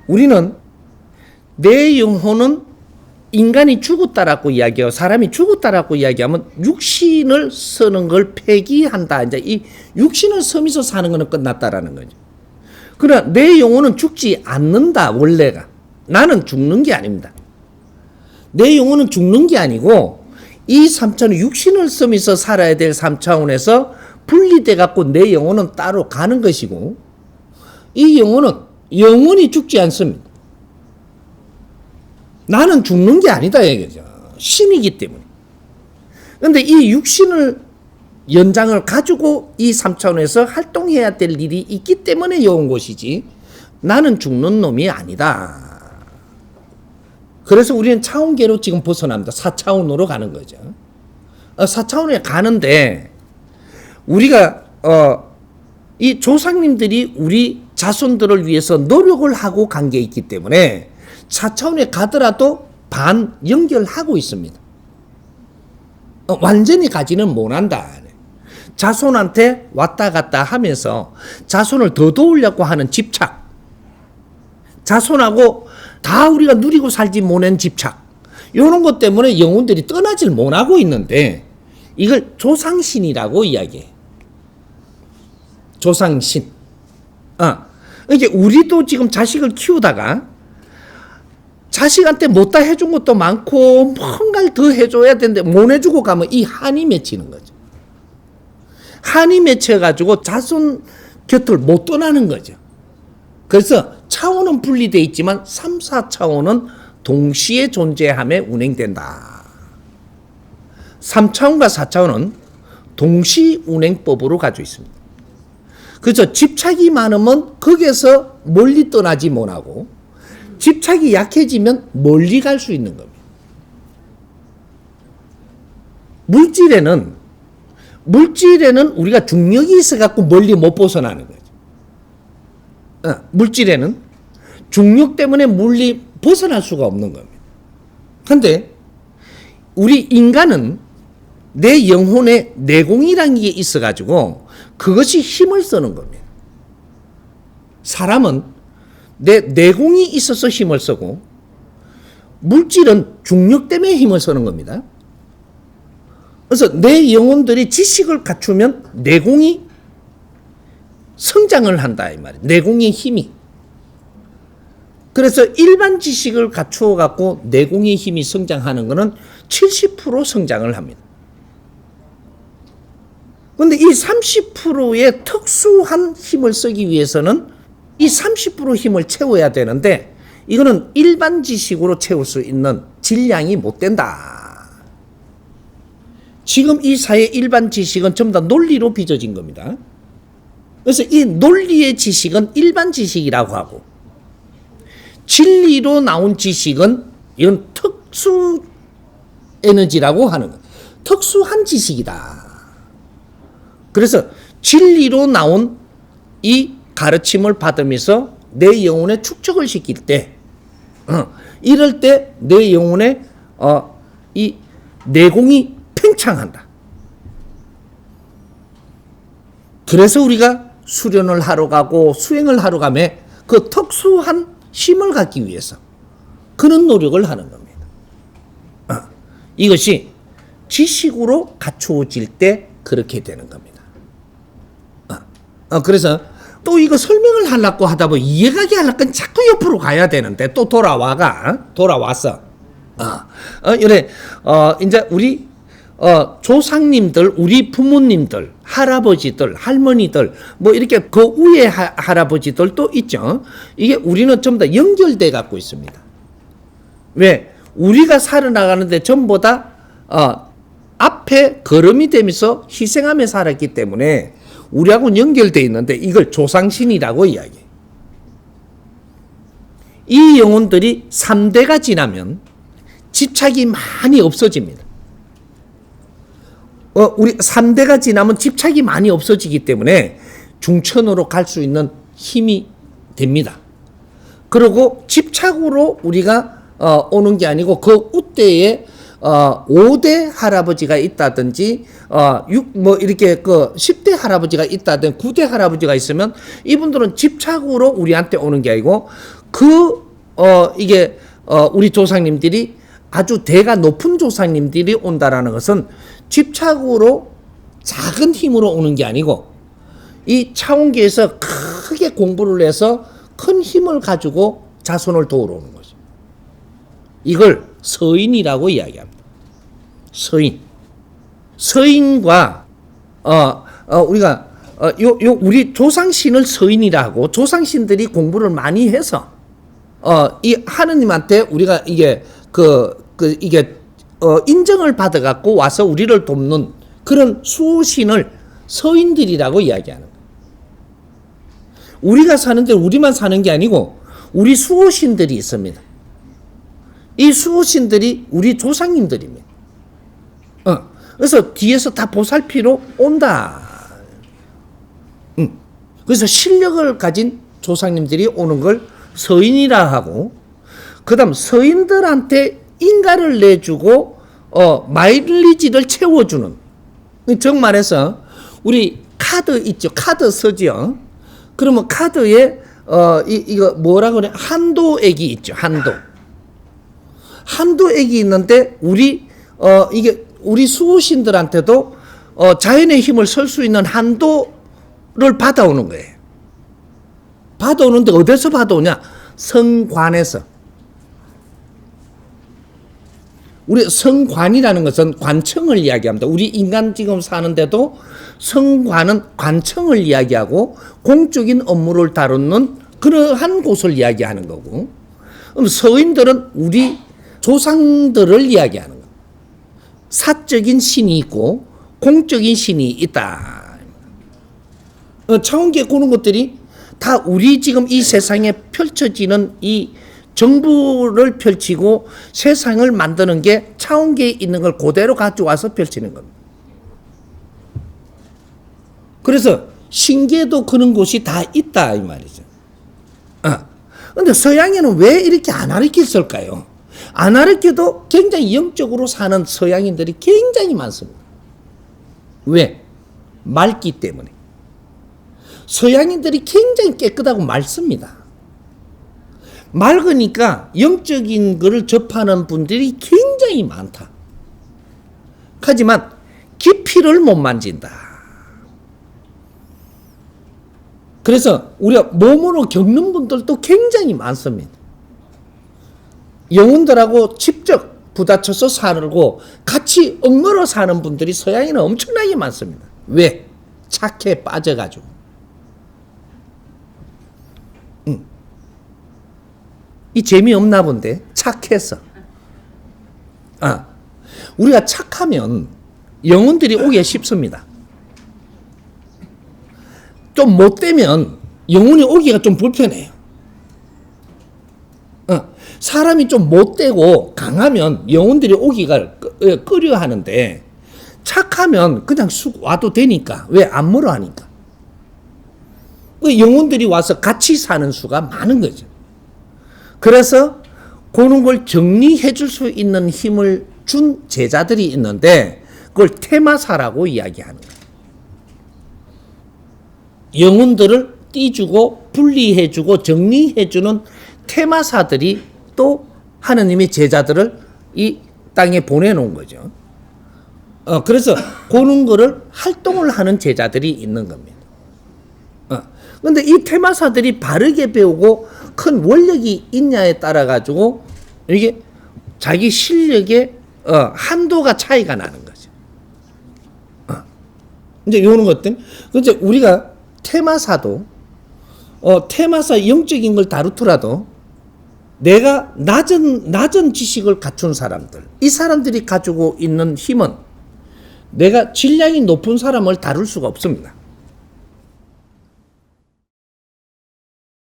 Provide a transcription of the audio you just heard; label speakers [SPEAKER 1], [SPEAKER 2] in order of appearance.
[SPEAKER 1] 우리는 내 영혼은 인간이 죽었다라고 이야기하고 사람이 죽었다라고 이야기하면 육신을 쓰는 걸 폐기한다. 이제 이 육신을 쓰면서 사는 거는 끝났다라는 거죠. 그러나 내 영혼은 죽지 않는다. 원래가. 나는 죽는 게 아닙니다. 내 영혼은 죽는 게 아니고 이 3차원 육신을 쓰면서 살아야 될 3차원에서 분리돼 갖고 내 영혼은 따로 가는 것이고 이 영혼은 영원히 죽지 않습니다. 나는 죽는 게 아니다 얘기죠. 신이기 때문에. 그런데 이 육신을 연장을 가지고 이 3차원에서 활동해야 될 일이 있기 때문에 온 것이지 나는 죽는 놈이 아니다. 그래서 우리는 차원계로 지금 벗어납니다. 4차원으로 가는 거죠. 4차원에 가는데 우리가 이 조상님들이 우리 자손들을 위해서 노력을 하고 간 게 있기 때문에 4차원에 가더라도 반 연결하고 있습니다. 완전히 가지는 못한다. 자손한테 왔다 갔다 하면서 자손을 더 도우려고 하는 집착, 자손하고 다 우리가 누리고 살지 못한 집착, 이런 것 때문에 영혼들이 떠나질 못하고 있는데 이걸 조상신이라고 이야기해. 조상신. 이게 우리도 지금 자식을 키우다가 자식한테 못다 해준 것도 많고 뭔가를 더 해줘야 되는데 못 해주고 가면 이 한이 맺히는 거죠. 한이 맺혀가지고 자손 곁을 못 떠나는 거죠. 그래서 차원은 분리되어 있지만 3, 4차원은 동시에 존재함에 운행된다. 3차원과 4차원은 동시 운행법으로 가지고 있습니다. 그래서 집착이 많으면 거기에서 멀리 떠나지 못하고 집착이 약해지면 멀리 갈 수 있는 겁니다. 물질에는 우리가 중력이 있어갖고 멀리 못 벗어나는 거죠. 물질에는 중력 때문에 멀리 벗어날 수가 없는 겁니다. 그런데 우리 인간은 내 영혼에 내공이라는 게 있어가지고 그것이 힘을 쓰는 겁니다. 사람은 내 내공이 있어서 힘을 쓰고 물질은 중력 때문에 힘을 쓰는 겁니다. 그래서 내 영혼들이 지식을 갖추면 내공이 성장을 한다 이 말이에요. 내공의 힘이. 그래서 일반 지식을 갖추어 갖고 내공의 힘이 성장하는 것은 70% 성장을 합니다. 그런데 이 30%의 특수한 힘을 쓰기 위해서는 이 30% 힘을 채워야 되는데 이거는 일반 지식으로 채울 수 있는 질량이 못 된다. 지금 이 사회 일반 지식은 전부 다 논리로 빚어진 겁니다. 그래서 이 논리의 지식은 일반 지식이라고 하고 진리로 나온 지식은 이건 특수 에너지라고 하는 거예요. 특수한 지식이다. 그래서 진리로 나온 이 가르침을 받으면서 내 영혼에 축적을 시킬 때 이럴 때 내 영혼에 이 내공이 팽창한다. 그래서 우리가 수련을 하러 가고 수행을 하러 가면 그 특수한 힘을 갖기 위해서 그런 노력을 하는 겁니다. 이것이 지식으로 갖추어질 때 그렇게 되는 겁니다. 그래서 또 이거 설명을 하려고 하다 보면 이해가게 하려고 자꾸 옆으로 가야 되는데 또 돌아왔어. 이래 이제 우리 조상님들, 우리 부모님들, 할아버지들, 할머니들, 뭐 이렇게 그 위에 할아버지들도 있죠. 이게 우리는 전부 다 연결돼 갖고 있습니다. 왜? 우리가 살아나가는데 전부 다 앞에 걸음이 되면서 희생하며 살았기 때문에 우리하고는 연결되어 있는데 이걸 조상신이라고 이야기해요. 이 영혼들이 3대가 지나면 집착이 많이 없어집니다. 우리 3대가 지나면 집착이 많이 없어지기 때문에 중천으로 갈 수 있는 힘이 됩니다. 그리고 집착으로 우리가 오는 게 아니고 그 우대에 5대 할아버지가 있다든지 이렇게 그 10대 할아버지가 있다든지 9대 할아버지가 있으면 이분들은 집착으로 우리한테 오는 게 아니고 이게 우리 조상님들이 아주 대가 높은 조상님들이 온다라는 것은 집착으로 작은 힘으로 오는 게 아니고 이 차원계에서 크게 공부를 해서 큰 힘을 가지고 자손을 도우러 오는 거죠. 이걸 서인이라고 이야기합니다. 서인과 우리가 우리 조상신을 서인이라고, 조상신들이 공부를 많이 해서 이 하느님한테 우리가 이게 인정을 받아 갖고 와서 우리를 돕는 그런 수호신을 서인들이라고 이야기하는 거예요. 우리가 사는데 우리만 사는 게 아니고 우리 수호신들이 있습니다. 이 수호신들이 우리 조상님들입니다. 그래서 뒤에서 다 보살피러 온다. 그래서 실력을 가진 조상님들이 오는 걸 서인이라 하고, 그 다음 서인들한테 인가를 내주고 마일리지를 채워주는, 정말해서 우리 카드 있죠. 카드 쓰죠. 그러면 카드에 이거 뭐라 그래? 한도액이 있죠. 한도액이 있는데 이게 우리 수호신들한테도 자연의 힘을 쓸 수 있는 한도를 받아오는 거예요. 받아오는데 어디서 받아오냐? 성관에서. 우리 성관이라는 것은 관청을 이야기합니다. 우리 인간 지금 사는데도 성관은 관청을 이야기하고 공적인 업무를 다루는 그러한 곳을 이야기하는 거고, 그럼 서인들은 우리 조상들을 이야기하는 거예요. 사적인 신이 있고 공적인 신이 있다. 차원계에 고는 것들이 다 우리 지금 이 세상에 펼쳐지는 이 정부를 펼치고 세상을 만드는 게 차원계에 있는 걸 그대로 가져와서 펼치는 겁니다. 그래서 신계도 그런 곳이 다 있다 이 말이죠. 근데 서양에는 왜 이렇게 안 가르쳤을까요? 안 가르쳐도 굉장히 영적으로 사는 서양인들이 굉장히 많습니다. 왜? 맑기 때문에. 서양인들이 굉장히 깨끗하고 맑습니다. 맑으니까 영적인 것을 접하는 분들이 굉장히 많다. 하지만 깊이를 못 만진다. 그래서 우리가 몸으로 겪는 분들도 굉장히 많습니다. 영혼들하고 직접 부딪혀서 살고 같이 얽매여 사는 분들이 서양에는 엄청나게 많습니다. 왜? 착해 빠져가지고. 이 재미없나 본데 착해서. 우리가 착하면 영혼들이 오기가 쉽습니다. 좀 못되면 영혼이 오기가 좀 불편해요. 사람이 좀 못되고 강하면 영혼들이 오기가 꺼려하는데 착하면 그냥 쑥 와도 되니까. 왜? 안 멀어 하니까. 영혼들이 와서 같이 사는 수가 많은 거죠. 그래서 그런 걸 정리해 줄 수 있는 힘을 준 제자들이 있는데 그걸 테마사라고 이야기하는 거예요. 영혼들을 띄주고 분리해주고 정리해주는 테마사들이 또 하느님의 제자들을 이 땅에 보내놓은 거죠. 그래서 그런 거를 활동을 하는 제자들이 있는 겁니다. 그런데 이 테마사들이 바르게 배우고 큰 원력이 있냐에 따라 가지고 이게 자기 실력의 한도가 차이가 나는 거죠. 이제 이런 것들. 이제 우리가 테마사도 테마사 영적인 걸 다루더라도 내가 낮은 지식을 갖춘 사람들, 이 사람들이 가지고 있는 힘은 내가 질량이 높은 사람을 다룰 수가 없습니다.